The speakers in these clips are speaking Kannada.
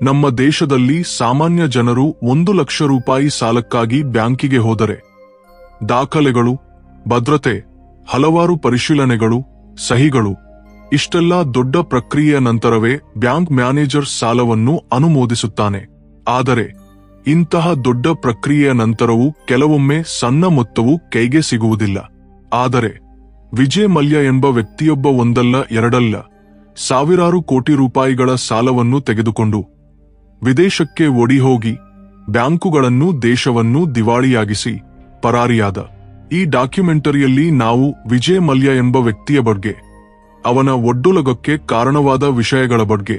ನಮ್ಮ ದೇಶದಲ್ಲಿ ಸಾಮಾನ್ಯ ಜನರು 1,00,000 ರೂಪಾಯಿ ಸಾಲಕ್ಕಾಗಿ ಬ್ಯಾಂಕಿಗೆ ಹೋದರೆ ದಾಖಲೆಗಳು, ಭದ್ರತೆ, ಹಲವಾರು ಪರಿಶೀಲನೆಗಳು, ಸಹಿಗಳು ಇಷ್ಟೆಲ್ಲ ದೊಡ್ಡ ಪ್ರಕ್ರಿಯೆಯ ನಂತರವೇ ಬ್ಯಾಂಕ್ ಮ್ಯಾನೇಜರ್ ಸಾಲವನ್ನು ಅನುಮೋದಿಸುತ್ತಾನೆ. ಆದರೆ ಇಂತಹ ದೊಡ್ಡ ಪ್ರಕ್ರಿಯೆಯ ನಂತರವೂ ಕೆಲವೊಮ್ಮೆ ಸಣ್ಣ ಮೊತ್ತವು ಕೈಗೆ ಸಿಗುವುದಿಲ್ಲ. ಆದರೆ ವಿಜಯ್ ಮಲ್ಯ ಎಂಬ ವ್ಯಕ್ತಿಯೊಬ್ಬ ಒಂದಲ್ಲ ಎರಡಲ್ಲ ಸಾವಿರಾರು ಕೋಟಿ ರೂಪಾಯಿಗಳ ಸಾಲವನ್ನು ತೆಗೆದುಕೊಂಡು ವಿದೇಶಕ್ಕೆ ಓಡಿಹೋಗಿ ಬ್ಯಾಂಕುಗಳನ್ನು, ದೇಶವನ್ನು ದಿವಾಳಿಯಾಗಿಸಿ ಪರಾರಿಯಾದ. ಈ ಡಾಕ್ಯುಮೆಂಟರಿಯಲ್ಲಿ ನಾವು ವಿಜಯ್ ಮಲ್ಯ ಎಂಬ ವ್ಯಕ್ತಿಯ ಬಗ್ಗೆ, ಅವನ ಒಡ್ಡೊಲಗಕ್ಕೆ ಕಾರಣವಾದ ವಿಷಯಗಳ ಬಗ್ಗೆ,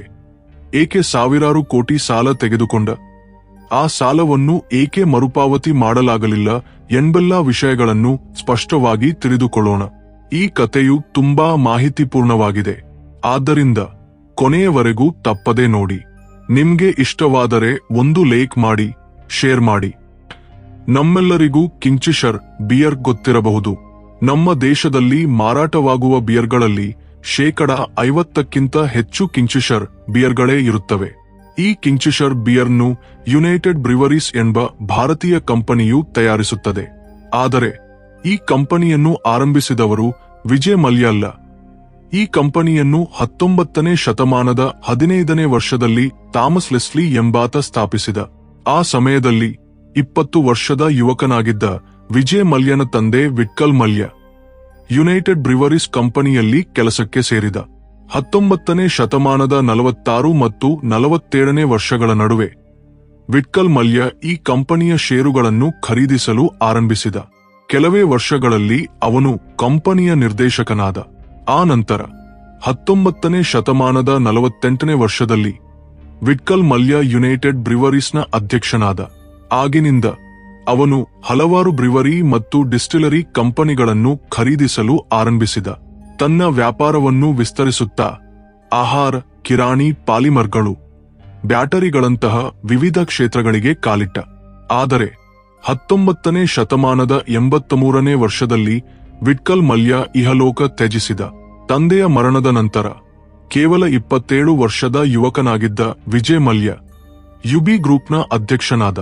ಏಕೆ ಸಾವಿರಾರು ಕೋಟಿ ಸಾಲ ತೆಗೆದುಕೊಂಡ, ಆ ಸಾಲವನ್ನು ಏಕೆ ಮರುಪಾವತಿ ಮಾಡಲಾಗಲಿಲ್ಲ ಎಂಬೆಲ್ಲ ವಿಷಯಗಳನ್ನು ಸ್ಪಷ್ಟವಾಗಿ ತಿಳಿದುಕೊಳ್ಳೋಣ. ಈ ಕಥೆಯು ತುಂಬಾ ಮಾಹಿತಿಪೂರ್ಣವಾಗಿದೆ. ಆದ್ದರಿಂದ ಕೊನೆಯವರೆಗೂ ತಪ್ಪದೆ ನೋಡಿ. ನಿಮ್ಗೆ ಇಷ್ಟವಾದರೆ ಒಂದು ಲೈಕ್ ಮಾಡಿ, ಶೇರ್ ಮಾಡಿ. ನಮ್ಮೆಲ್ಲರಿಗೂ ಕಿಂಗ್ಫಿಷರ್ ಬಿಯರ್ ಗೊತ್ತಿರಬಹುದು. ನಮ್ಮ ದೇಶದಲ್ಲಿ ಮಾರಾಟವಾಗುವ ಬಿಯರ್ಗಳಲ್ಲಿ 50%ಕ್ಕಿಂತ ಹೆಚ್ಚು ಕಿಂಗ್ಫಿಷರ್ ಬಿಯರ್ಗಳೇ ಇರುತ್ತವೆ. ಈ ಕಿಂಗ್ಫಿಷರ್ ಬಿಯರ್ನು ಯುನೈಟೆಡ್ ಬ್ರಿವರೀಸ್ ಎಂಬ ಭಾರತೀಯ ಕಂಪನಿಯು ತಯಾರಿಸುತ್ತದೆ. ಆದರೆ ಈ ಕಂಪನಿಯನ್ನು ಆರಂಭಿಸಿದವರು ವಿಜಯ್ ಮಲ್ಯ ಅಲ್ಲ. ಈ ಕಂಪನಿಯನ್ನು 19ನೇ ಶತಮಾನದ 15ನೇ ವರ್ಷದಲ್ಲಿ ಥಾಮಸ್ ಲೆಸ್ಲಿ ಎಂಬಾತ ಸ್ಥಾಪಿಸಿದ. ಆ ಸಮಯದಲ್ಲಿ 20 ವರ್ಷದ ಯುವಕನಾಗಿದ್ದ ವಿಜಯ್ ಮಲ್ಯನ ತಂದೆ ವಿಟ್ಕಲ್ ಮಲ್ಯ ಯುನೈಟೆಡ್ ಬ್ರಿವರೀಸ್ ಕಂಪನಿಯಲ್ಲಿ ಕೆಲಸಕ್ಕೆ ಸೇರಿದ. 19ನೇ ಶತಮಾನದ 46 ಮತ್ತು 47ನೇ ವರ್ಷಗಳ ನಡುವೆ ವಿಟ್ಕಲ್ ಮಲ್ಯ ಈ ಕಂಪನಿಯ ಷೇರುಗಳನ್ನು ಖರೀದಿಸಲು ಆರಂಭಿಸಿದ. ಕೆಲವೇ ವರ್ಷಗಳಲ್ಲಿ ಅವನು ಕಂಪನಿಯ ನಿರ್ದೇಶಕನಾದ. ಆ ನಂತರ 19ನೇ ಶತಮಾನದ 48ನೇ ವರ್ಷದಲ್ಲಿ ವಿಟ್ಕಲ್ ಮಲ್ಯ ಯುನೈಟೆಡ್ ಬ್ರಿವರೀಸ್ನ ಅಧ್ಯಕ್ಷನಾದ. ಆಗಿನಿಂದ ಅವನು ಹಲವಾರು ಬ್ರಿವರಿ ಮತ್ತು ಡಿಸ್ಟಿಲರಿ ಕಂಪನಿಗಳನ್ನು ಖರೀದಿಸಲು ಆರಂಭಿಸಿದ. ತನ್ನ ವ್ಯಾಪಾರವನ್ನು ವಿಸ್ತರಿಸುತ್ತಾ ಆಹಾರ, ಕಿರಾಣಿ, ಪಾಲಿಮರ್ಗಳು, ಬ್ಯಾಟರಿಗಳಂತಹ ವಿವಿಧ ಕ್ಷೇತ್ರಗಳಿಗೆ ಕಾಲಿಟ್ಟ. ಆದರೆ 19ನೇ ಶತಮಾನದ 83ನೇ ವರ್ಷದಲ್ಲಿ ವಿಟ್ಕಲ್ ಮಲ್ಯ ಇಹಲೋಕ ತ್ಯಜಿಸಿದ. ತಂದೆಯ ಮರಣದ ನಂತರ ಕೇವಲ 27 ವರ್ಷದ ಯುವಕನಾಗಿದ್ದ ವಿಜಯ್ ಮಲ್ಯ ಯುಬಿ ಗ್ರೂಪ್ನ ಅಧ್ಯಕ್ಷನಾದ.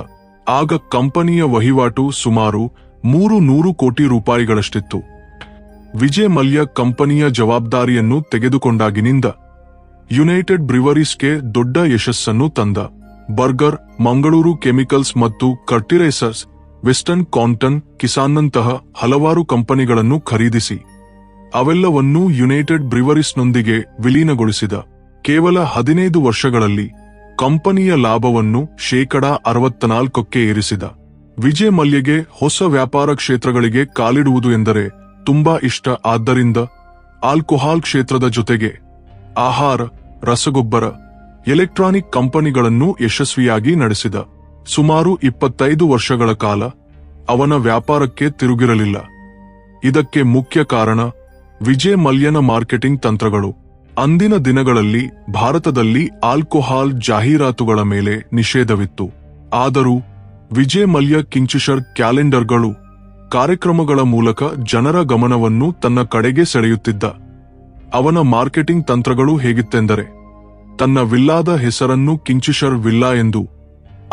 ಆಗ ಕಂಪನಿಯ ವಹಿವಾಟು ಸುಮಾರು 300 ಕೋಟಿ ರೂಪಾಯಿಗಳಷ್ಟಿತ್ತು. ವಿಜಯ್ ಮಲ್ಯ ಕಂಪನಿಯ ಜವಾಬ್ದಾರಿಯನ್ನು ತೆಗೆದುಕೊಂಡಾಗಿನಿಂದ ಯುನೈಟೆಡ್ ಬ್ರಿವರೀಸ್ಗೆ ದೊಡ್ಡ ಯಶಸ್ಸನ್ನು ತಂದ. ಬರ್ಗರ್, ಮಂಗಳೂರು ಕೆಮಿಕಲ್ಸ್ ಮತ್ತು ಕರ್ಟಿರೈಸರ್ಸ್, ವೆಸ್ಟರ್ನ್ ಕಾಟನ್, ಕಿಸಾನ್ನಂತಹ ಹಲವಾರು ಕಂಪನಿಗಳನ್ನು ಖರೀದಿಸಿ ಅವೆಲ್ಲವನ್ನೂ ಯುನೈಟೆಡ್ ಬ್ರಿವರೀಸ್ನೊಂದಿಗೆ ವಿಲೀನಗೊಳಿಸಿದ. ಕೇವಲ 15 ವರ್ಷಗಳಲ್ಲಿ ಕಂಪನಿಯ ಲಾಭವನ್ನು 64%ಕ್ಕೆ ಏರಿಸಿದ. ವಿಜಯ್ ಮಲ್ಯಗೆ ಹೊಸ ವ್ಯಾಪಾರ ಕ್ಷೇತ್ರಗಳಿಗೆ ಕಾಲಿಡುವುದು ಎಂದರೆ ತುಂಬಾ ಇಷ್ಟ. ಆದ್ದರಿಂದ ಆಲ್ಕೋಹಾಲ್ ಕ್ಷೇತ್ರದ ಜೊತೆಗೆ ಆಹಾರ, ರಸಗೊಬ್ಬರ, ಎಲೆಕ್ಟ್ರಾನಿಕ್ ಕಂಪನಿಗಳನ್ನು ಯಶಸ್ವಿಯಾಗಿ ನಡೆಸಿದ. ಸುಮಾರು 25 ವರ್ಷಗಳ ಕಾಲ ಅವನ ವ್ಯಾಪಾರಕ್ಕೆ ತಿರುಗಿರಲಿಲ್ಲ. ಇದಕ್ಕೆ ಮುಖ್ಯ ಕಾರಣ ವಿಜಯ್ ಮಲ್ಯನ ಮಾರ್ಕೆಟಿಂಗ್ ತಂತ್ರಗಳು. ಅಂದಿನ ದಿನಗಳಲ್ಲಿ ಭಾರತದಲ್ಲಿ ಆಲ್ಕೋಹಾಲ್ ಜಾಹೀರಾತುಗಳ ಮೇಲೆ ನಿಷೇಧವಿತ್ತು. ಆದರೂ ವಿಜಯ್ ಮಲ್ಯ ಕಿಂಗ್ಫಿಷರ್ ಕ್ಯಾಲೆಂಡರ್ಗಳು, ಕಾರ್ಯಕ್ರಮಗಳ ಮೂಲಕ ಜನರ ಗಮನವನ್ನು ತನ್ನ ಕಡೆಗೆ ಸೆಳೆಯುತ್ತಿದ್ದ. ಅವನ ಮಾರ್ಕೆಟಿಂಗ್ ತಂತ್ರಗಳು ಹೇಗಿತ್ತೆಂದರೆ, ತನ್ನ ವಿಲ್ಲಾದ ಹೆಸರನ್ನು ಕಿಂಗ್ಫಿಷರ್ ವಿಲ್ಲಾ ಎಂದು,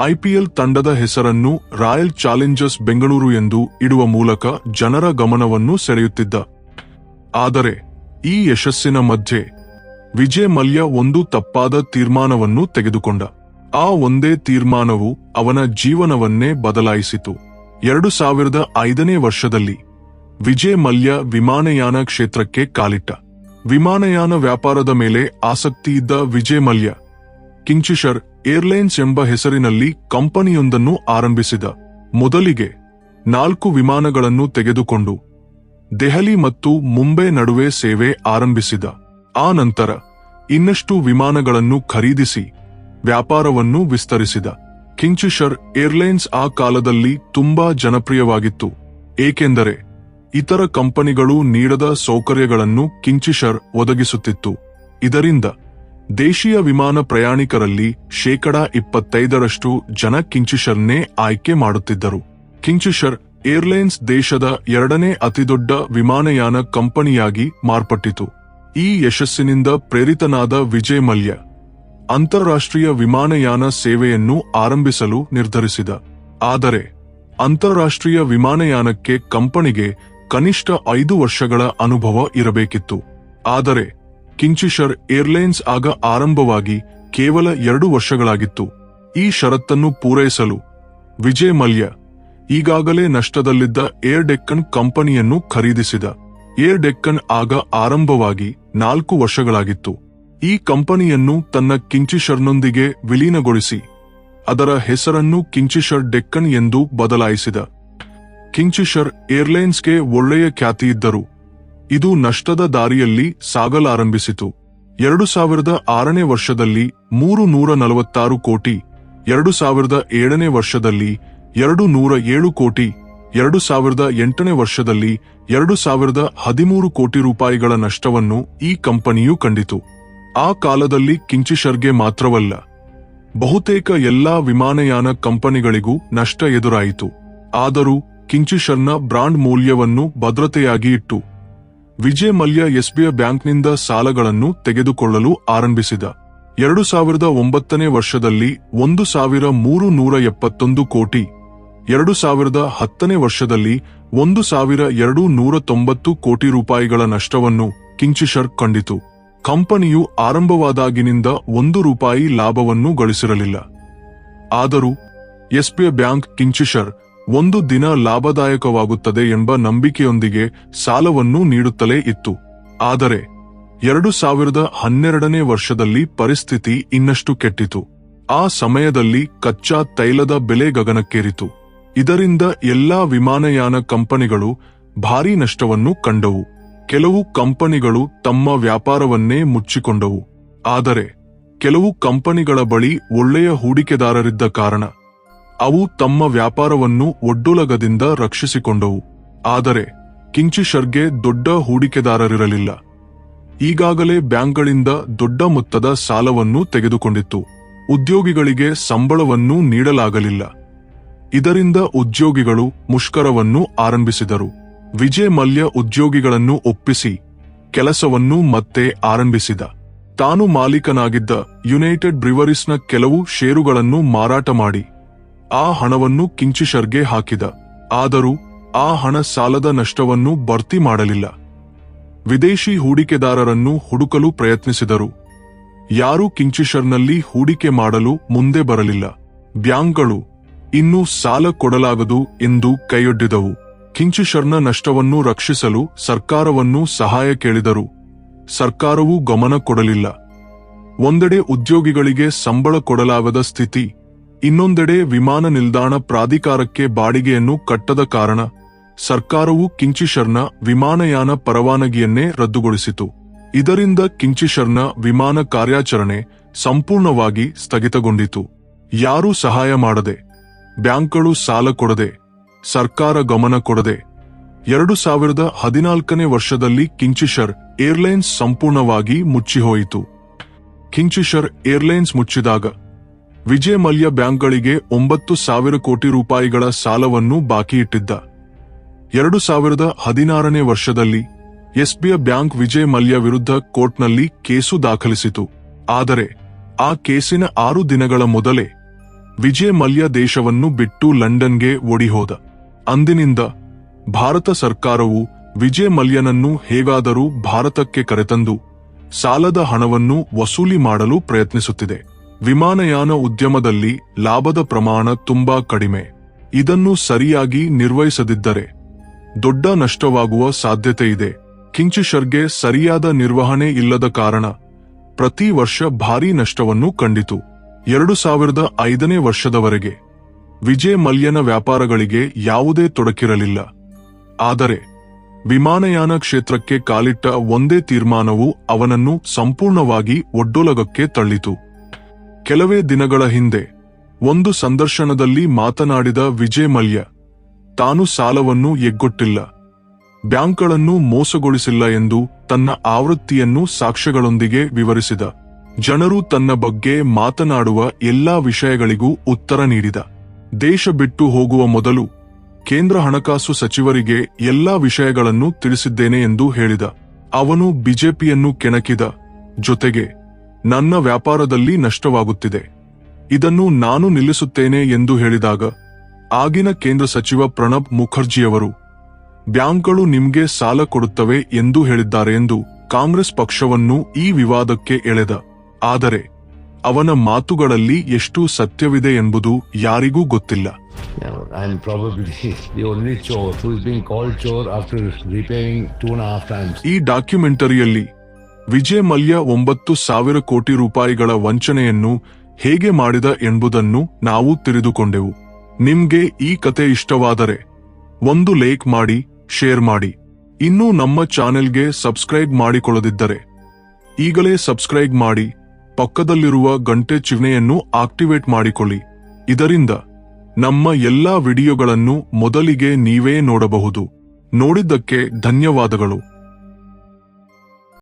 ಐಪಿಎಲ್ ತಂಡದ ಹೆಸರನ್ನು ರಾಯಲ್ ಚಾಲೆಂಜರ್ಸ್ ಬೆಂಗಳೂರು ಎಂದು ಇಡುವ ಮೂಲಕ ಜನರ ಗಮನವನ್ನು ಸೆಳೆಯುತ್ತಿದ್ದ. ಆದರೆ ಈ ಯಶಸ್ಸಿನ ಮಧ್ಯೆ ವಿಜಯ್ ಮಲ್ಯ ಒಂದು ತಪ್ಪಾದ ತೀರ್ಮಾನವನ್ನು ತೆಗೆದುಕೊಂಡ. ಆ ಒಂದೇ ತೀರ್ಮಾನವು ಅವನ ಜೀವನವನ್ನೇ ಬದಲಾಯಿಸಿತು. 2005ನೇ ವರ್ಷದಲ್ಲಿ ವಿಜಯ್ ಮಲ್ಯ ವಿಮಾನಯಾನ ಕ್ಷೇತ್ರಕ್ಕೆ ಕಾಲಿಟ್ಟ. ವಿಮಾನಯಾನ ವ್ಯಾಪಾರದ ಮೇಲೆ ಆಸಕ್ತಿಯಿದ್ದ ವಿಜಯ್ ಮಲ್ಯ ಕಿಂಗ್ಫಿಷರ್ ಏರ್ಲೈನ್ಸ್ ಎಂಬ ಹೆಸರಿನಲ್ಲಿ ಕಂಪನಿಯೊಂದನ್ನು ಆರಂಭಿಸಿದ. ಮೊದಲಿಗೆ 4 ವಿಮಾನಗಳನ್ನು ತೆಗೆದುಕೊಂಡು ದೆಹಲಿ ಮತ್ತು ಮುಂಬೈ ನಡುವೆ ಸೇವೆ ಆರಂಭಿಸಿದ. ಆ ನಂತರ ಇನ್ನಷ್ಟು ವಿಮಾನಗಳನ್ನು ಖರೀದಿಸಿ ವ್ಯಾಪಾರವನ್ನು ವಿಸ್ತರಿಸಿದ. ಕಿಂಗ್ಫಿಷರ್ ಏರ್ಲೈನ್ಸ್ ಆ ಕಾಲದಲ್ಲಿ ತುಂಬಾ ಜನಪ್ರಿಯವಾಗಿತ್ತು, ಏಕೆಂದರೆ ಇತರ ಕಂಪನಿಗಳು ನೀಡದ ಸೌಕರ್ಯಗಳನ್ನು ಕಿಂಗ್ಫಿಷರ್ ಒದಗಿಸುತ್ತಿತ್ತು. ಇದರಿಂದ ದೇಶೀಯ ವಿಮಾನ ಪ್ರಯಾಣಿಕರಲ್ಲಿ 25%ರಷ್ಟು ಜನ ಕಿಂಗ್ಫಿಷರ್ನೇ ಆಯ್ಕೆ ಮಾಡುತ್ತಿದ್ದರು. ಕಿಂಗ್ಫಿಷರ್ ಏರ್ಲೈನ್ಸ್ ದೇಶದ 2ನೇ ಅತಿದೊಡ್ಡ ವಿಮಾನಯಾನ ಕಂಪನಿಯಾಗಿ ಮಾರ್ಪಟ್ಟಿತು. ಈ ಯಶಸ್ಸಿನಿಂದ ಪ್ರೇರಿತನಾದ ವಿಜಯ್ ಮಲ್ಯ ಅಂತಾರಾಷ್ಟ್ರೀಯ ವಿಮಾನಯಾನ ಸೇವೆಯನ್ನು ಆರಂಭಿಸಲು ನಿರ್ಧರಿಸಿದ. ಆದರೆ ಅಂತಾರಾಷ್ಟ್ರೀಯ ವಿಮಾನಯಾನಕ್ಕೆ ಕಂಪನಿಗೆ ಕನಿಷ್ಠ 5 ವರ್ಷಗಳ ಅನುಭವ ಇರಬೇಕಿತ್ತು. ಆದರೆ ಕಿಂಗ್ಫಿಷರ್ ಏರ್ಲೈನ್ಸ್ ಆಗ ಆರಂಭವಾಗಿ ಕೇವಲ 2 ವರ್ಷಗಳಾಗಿತ್ತು. ಈ ಷರತ್ತನ್ನು ಪೂರೈಸಲು ವಿಜಯ್ ಮಲ್ಯ ಈಗಾಗಲೇ ನಷ್ಟದಲ್ಲಿದ್ದ ಏರ್ ಡೆಕ್ಕನ್ ಕಂಪನಿಯನ್ನು ಖರೀದಿಸಿದ. ಏರ್ ಡೆಕ್ಕನ್ ಆಗ ಆರಂಭವಾಗಿ 4 ವರ್ಷಗಳಾಗಿತ್ತು. ಈ ಕಂಪನಿಯನ್ನು ತನ್ನ ಕಿಂಗ್ಫಿಷರ್ನೊಂದಿಗೆ ವಿಲೀನಗೊಳಿಸಿ ಅದರ ಹೆಸರನ್ನು ಕಿಂಗ್ಫಿಷರ್ ಡೆಕ್ಕನ್ ಎಂದು ಬದಲಾಯಿಸಿದ. ಕಿಂಗ್ಫಿಷರ್ ಏರ್ಲೈನ್ಸ್ಗೆ ಒಳ್ಳೆಯ ಖ್ಯಾತಿಯಿದ್ದರೂ ಇದು ನಷ್ಟದ ದಾರಿಯಲ್ಲಿ ಸಾಗಲಾರಂಭಿಸಿತು. 2006ನೇ ವರ್ಷದಲ್ಲಿ 346 ಕೋಟಿ, 2007ನೇ ವರ್ಷದಲ್ಲಿ 207 ಕೋಟಿ, 2008ನೇ ವರ್ಷದಲ್ಲಿ 2013 ಕೋಟಿ ರೂಪಾಯಿಗಳ ನಷ್ಟವನ್ನು ಈ ಕಂಪನಿಯು ಕಂಡಿತು. ಆ ಕಾಲದಲ್ಲಿ ಕಿಂಗ್ಫಿಷರ್ಗೆ ಮಾತ್ರವಲ್ಲ, ಬಹುತೇಕ ಎಲ್ಲಾ ವಿಮಾನಯಾನ ಕಂಪನಿಗಳಿಗೂ ನಷ್ಟ ಎದುರಾಯಿತು. ಆದರೂ ಕಿಂಗ್ಫಿಷರ್ನ ಬ್ರಾಂಡ್ ಮೌಲ್ಯವನ್ನು ಭದ್ರತೆಯಾಗಿ ಇಟ್ಟು ವಿಜಯ್ ಮಲ್ಯ ಎಸ್ಬಿಐ ಬ್ಯಾಂಕ್ನಿಂದ ಸಾಲಗಳನ್ನು ತೆಗೆದುಕೊಳ್ಳಲು ಆರಂಭಿಸಿದ. 2009ನೇ ವರ್ಷದಲ್ಲಿ 1371 ಕೋಟಿ, 2010ನೇ ವರ್ಷದಲ್ಲಿ 1290 ಕೋಟಿ ರೂಪಾಯಿಗಳ ನಷ್ಟವನ್ನು ಕಿಂಗ್ಫಿಷರ್ ಕಂಡಿತು. ಕಂಪನಿಯು ಆರಂಭವಾದಾಗಿನಿಂದ 1 ರೂಪಾಯಿ ಲಾಭವನ್ನು ಗಳಿಸಿರಲಿಲ್ಲ. ಆದರೂ ಎಸ್ಬಿಐ ಬ್ಯಾಂಕ್ ಕಿಂಗ್ಫಿಷರ್ ಒಂದು ದಿನ ಲಾಭದಾಯಕವಾಗುತ್ತದೆ ಎಂಬ ನಂಬಿಕೆಯೊಂದಿಗೆ ಸಾಲವನ್ನು ನೀಡುತ್ತಲೇ ಇತ್ತು. ಆದರೆ 2012ನೇ ವರ್ಷದಲ್ಲಿ ಪರಿಸ್ಥಿತಿ ಇನ್ನಷ್ಟು ಕೆಟ್ಟಿತು. ಆ ಸಮಯದಲ್ಲಿ ಕಚ್ಚಾ ತೈಲದ ಬೆಲೆ ಗಗನಕ್ಕೇರಿತು. ಇದರಿಂದ ಎಲ್ಲಾ ವಿಮಾನಯಾನ ಕಂಪನಿಗಳು ಭಾರೀ ನಷ್ಟವನ್ನು ಕಂಡವು. ಕೆಲವು ಕಂಪನಿಗಳು ತಮ್ಮ ವ್ಯಾಪಾರವನ್ನೇ ಮುಚ್ಚಿಕೊಂಡವು. ಆದರೆ ಕೆಲವು ಕಂಪನಿಗಳ ಬಳಿ ಒಳ್ಳೆಯ ಹೂಡಿಕೆದಾರರಿದ್ದ ಕಾರಣ ಅವು ತಮ್ಮ ವ್ಯಾಪಾರವನ್ನು ಒಡ್ಡೊಲಗದಿಂದ ರಕ್ಷಿಸಿಕೊಂಡವು. ಆದರೆ ಕಿಂಗ್ಫಿಷರ್ಗೆ ದೊಡ್ಡ ಹೂಡಿಕೆದಾರರಿರಲಿಲ್ಲ. ಈಗಾಗಲೇ ಬ್ಯಾಂಕ್ಗಳಿಂದ ದೊಡ್ಡ ಮೊತ್ತದ ಸಾಲವನ್ನು ತೆಗೆದುಕೊಂಡಿತ್ತು. ಉದ್ಯೋಗಿಗಳಿಗೆ ಸಂಬಳವನ್ನು ನೀಡಲಾಗಲಿಲ್ಲ. ಇದರಿಂದ ಉದ್ಯೋಗಿಗಳು ಮುಷ್ಕರವನ್ನು ಆರಂಭಿಸಿದರು. ವಿಜಯ್ ಮಲ್ಯ ಉದ್ಯೋಗಿಗಳನ್ನು ಒಪ್ಪಿಸಿ ಕೆಲಸವನ್ನು ಮತ್ತೆ ಆರಂಭಿಸಿದ. ತಾನು ಮಾಲೀಕನಾಗಿದ್ದ ಯುನೈಟೆಡ್ ಬ್ರಿವರೀಸ್ನ ಕೆಲವು ಷೇರುಗಳನ್ನು ಮಾರಾಟ ಮಾಡಿ ಆ ಹಣವನ್ನು ಕಿಂಗ್ಫಿಷರ್ಗೆ ಹಾಕಿದ. ಆದರೂ ಆ ಹಣ ಸಾಲದ ನಷ್ಟವನ್ನು ಭರ್ತಿ ಮಾಡಲಿಲ್ಲ. ವಿದೇಶಿ ಹೂಡಿಕೆದಾರರನ್ನು ಹುಡುಕಲು ಪ್ರಯತ್ನಿಸಿದರು. ಯಾರೂ ಕಿಂಗ್ಫಿಷರ್ನಲ್ಲಿ ಹೂಡಿಕೆ ಮಾಡಲು ಮುಂದೆ ಬರಲಿಲ್ಲ. ಬ್ಯಾಂಕ್ಗಳು ಇನ್ನೂ ಸಾಲ ಕೊಡಲಾಗದು ಎಂದು ಕೈಯೊಡ್ಡಿದವು. ಕಿಂಗ್ಫಿಷರ್ನ ನಷ್ಟವನ್ನು ರಕ್ಷಿಸಲು ಸರ್ಕಾರವನ್ನು ಸಹಾಯ ಕೇಳಿದರು. ಸರ್ಕಾರವೂ ಗಮನ ಕೊಡಲಿಲ್ಲ. ಒಂದೆಡೆ ಉದ್ಯೋಗಿಗಳಿಗೆ ಸಂಬಳ ಕೊಡಲಾಗದ ಸ್ಥಿತಿ, ಇನ್ನೊಂದೆಡೆ ವಿಮಾನ ನಿಲ್ದಾಣ ಪ್ರಾಧಿಕಾರಕ್ಕೆ ಬಾಡಿಗೆಯನ್ನು ಕಟ್ಟದ ಕಾರಣ ಸರ್ಕಾರವು ಕಿಂಗ್ಫಿಷರ್ನ ವಿಮಾನಯಾನ ಪರವಾನಗಿಯನ್ನೇ ರದ್ದುಗೊಳಿಸಿತು. ಇದರಿಂದ ಕಿಂಗ್ಫಿಷರ್ನ ವಿಮಾನ ಕಾರ್ಯಾಚರಣೆ ಸಂಪೂರ್ಣವಾಗಿ ಸ್ಥಗಿತಗೊಂಡಿತು. ಯಾರೂ ಸಹಾಯ ಮಾಡದೆ, ಬ್ಯಾಂಕ್ಗಳು ಸಾಲ ಕೊಡದೆ, ಸರ್ಕಾರ ಗಮನ ಕೊಡದೆ 2014ನೇ ವರ್ಷದಲ್ಲಿ ಕಿಂಗ್ಫಿಷರ್ ಏರ್ಲೈನ್ಸ್ ಸಂಪೂರ್ಣವಾಗಿ ಮುಚ್ಚಿಹೋಯಿತು. ಕಿಂಗ್ಫಿಷರ್ ಏರ್ಲೈನ್ಸ್ ಮುಚ್ಚಿದಾಗ ವಿಜಯ್ ಮಲ್ಯ ಬ್ಯಾಂಕ್ಗಳಿಗೆ 9,000 ಕೋಟಿ ರೂಪಾಯಿಗಳ ಸಾಲವನ್ನು ಬಾಕಿಯಿಟ್ಟಿದ್ದ. 2016ನೇ ವರ್ಷದಲ್ಲಿ ಎಸ್ಬಿಐ ಬ್ಯಾಂಕ್ ವಿಜಯ್ ಮಲ್ಯ ವಿರುದ್ಧ ಕೋರ್ಟ್ನಲ್ಲಿ ಕೇಸು ದಾಖಲಿಸಿತು. ಆದರೆ ಆ ಕೇಸಿನ 6 ದಿನಗಳ ಮೊದಲೇ ವಿಜಯ್ ಮಲ್ಯ ದೇಶವನ್ನು ಬಿಟ್ಟು ಲಂಡನ್ಗೆ ಓಡಿಹೋದ. ಅಂದಿನಿಂದ ಭಾರತ ಸರ್ಕಾರವು ವಿಜಯ್ ಮಲ್ಯನನ್ನು ಹೇಗಾದರೂ ಭಾರತಕ್ಕೆ ಕರೆತಂದು ಸಾಲದ ಹಣವನ್ನು ವಸೂಲಿ ಮಾಡಲು ಪ್ರಯತ್ನಿಸುತ್ತಿದೆ. ವಿಮಾನಯಾನ ಉದ್ಯಮದಲ್ಲಿ ಲಾಭದ ಪ್ರಮಾಣ ತುಂಬಾ ಕಡಿಮೆ. ಇದನ್ನು ಸರಿಯಾಗಿ ನಿರ್ವಹಿಸದಿದ್ದರೆ ದೊಡ್ಡ ನಷ್ಟವಾಗುವ ಸಾಧ್ಯತೆ ಇದೆ. ಕಿಂಗ್ಫಿಷರ್ಗೆ ಸರಿಯಾದ ನಿರ್ವಹಣೆ ಇಲ್ಲದ ಕಾರಣ ಪ್ರತಿ ವರ್ಷ ಭಾರೀ ನಷ್ಟವನ್ನು ಕಂಡಿತು. 2005ನೇ ವರ್ಷದವರೆಗೆ ವಿಜಯ್ ಮಲ್ಯನ ವ್ಯಾಪಾರಗಳಿಗೆ ಯಾವುದೇ ತೊಡಕಿರಲಿಲ್ಲ. ಆದರೆ ವಿಮಾನಯಾನ ಕ್ಷೇತ್ರಕ್ಕೆ ಕಾಲಿಟ್ಟ ಒಂದೇ ತೀರ್ಮಾನವು ಅವನನ್ನು ಸಂಪೂರ್ಣವಾಗಿ ಒಡ್ಡೊಲಗಕ್ಕೆ ತಳ್ಳಿತು. ಕೆಲವೇ ದಿನಗಳ ಹಿಂದೆ ಒಂದು ಸಂದರ್ಶನದಲ್ಲಿ ಮಾತನಾಡಿದ ವಿಜಯ್ ಮಲ್ಯ ತಾನು ಸಾಲವನ್ನು ಎಗ್ಗೊಟ್ಟಿಲ್ಲ, ಬ್ಯಾಂಕ್ಗಳನ್ನು ಮೋಸಗೊಳಿಸಿಲ್ಲ ಎಂದು ತನ್ನ ಆವೃತ್ತಿಯನ್ನು ಸಾಕ್ಷ್ಯಗಳೊಂದಿಗೆ ವಿವರಿಸಿದ. ಜನರು ತನ್ನ ಬಗ್ಗೆ ಮಾತನಾಡುವ ಎಲ್ಲಾ ವಿಷಯಗಳಿಗೂ ಉತ್ತರ ನೀಡಿದ. ದೇಶ ಬಿಟ್ಟು ಹೋಗುವ ಮೊದಲು ಕೇಂದ್ರ ಹಣಕಾಸು ಸಚಿವರಿಗೆ ಎಲ್ಲಾ ವಿಷಯಗಳನ್ನು ತಿಳಿಸಿದ್ದೇನೆ ಎಂದು ಹೇಳಿದ. ಅವನು ಬಿಜೆಪಿಯನ್ನು ಕೆಣಕಿದ. ಜೊತೆಗೆ ನನ್ನ ವ್ಯಾಪಾರದಲ್ಲಿ ನಷ್ಟವಾಗುತ್ತಿದೆ, ಇದನ್ನು ನಾನು ನಿಲ್ಲಿಸುತ್ತೇನೆ ಎಂದು ಹೇಳಿದಾಗ ಆಗಿನ ಕೇಂದ್ರ ಸಚಿವ ಪ್ರಣಬ್ ಮುಖರ್ಜಿಯವರು ಬ್ಯಾಂಕ್ಗಳು ನಿಮ್ಗೆ ಸಾಲ ಕೊಡುತ್ತವೆ ಎಂದು ಹೇಳಿದ್ದಾರೆ ಎಂದು ಕಾಂಗ್ರೆಸ್ ಪಕ್ಷವನ್ನು ಈ ವಿವಾದಕ್ಕೆ ಎಳೆದ. ಆದರೆ ಅವನ ಮಾತುಗಳಲ್ಲಿ ಎಷ್ಟು ಸತ್ಯವಿದೆ ಎಂಬುದು ಯಾರಿಗೂ ಗೊತ್ತಿಲ್ಲ. I'm probably the only chore who is being called chore after repaying 2.5 times. ಈ ಡಾಕ್ಯುಮೆಂಟರಿಯಲ್ಲಿ ವಿಜಯ್ ಮಲ್ಯ 9,000 ಕೋಟಿ ರೂಪಾಯಿಗಳ ವಂಚನೆಯನ್ನು ಹೇಗೆ ಮಾಡಿದ ಎಂಬುದನ್ನು ನಾವು ತಿಳಿದುಕೊಂಡೆವು. ನಿಮ್ಗೆ ಈ ಕತೆ ಇಷ್ಟವಾದರೆ ಒಂದು ಲೈಕ್ ಮಾಡಿ, ಶೇರ್ ಮಾಡಿ. ಇನ್ನೂ ನಮ್ಮ ಚಾನೆಲ್ಗೆ ಸಬ್ಸ್ಕ್ರೈಬ್ ಮಾಡಿಕೊಳ್ಳದಿದ್ದರೆ ಈಗಲೇ ಸಬ್ಸ್ಕ್ರೈಬ್ ಮಾಡಿ, ಪಕ್ಕದಲ್ಲಿರುವ ಗಂಟೆ ಚಿಹ್ನೆಯನ್ನು ಆಕ್ಟಿವೇಟ್ ಮಾಡಿಕೊಳ್ಳಿ. ಇದರಿಂದ ನಮ್ಮ ಎಲ್ಲಾ ವಿಡಿಯೋಗಳನ್ನು ಮೊದಲಿಗೆ ನೀವೇ ನೋಡಬಹುದು. ನೋಡಿದ್ದಕ್ಕೆ ಧನ್ಯವಾದಗಳು.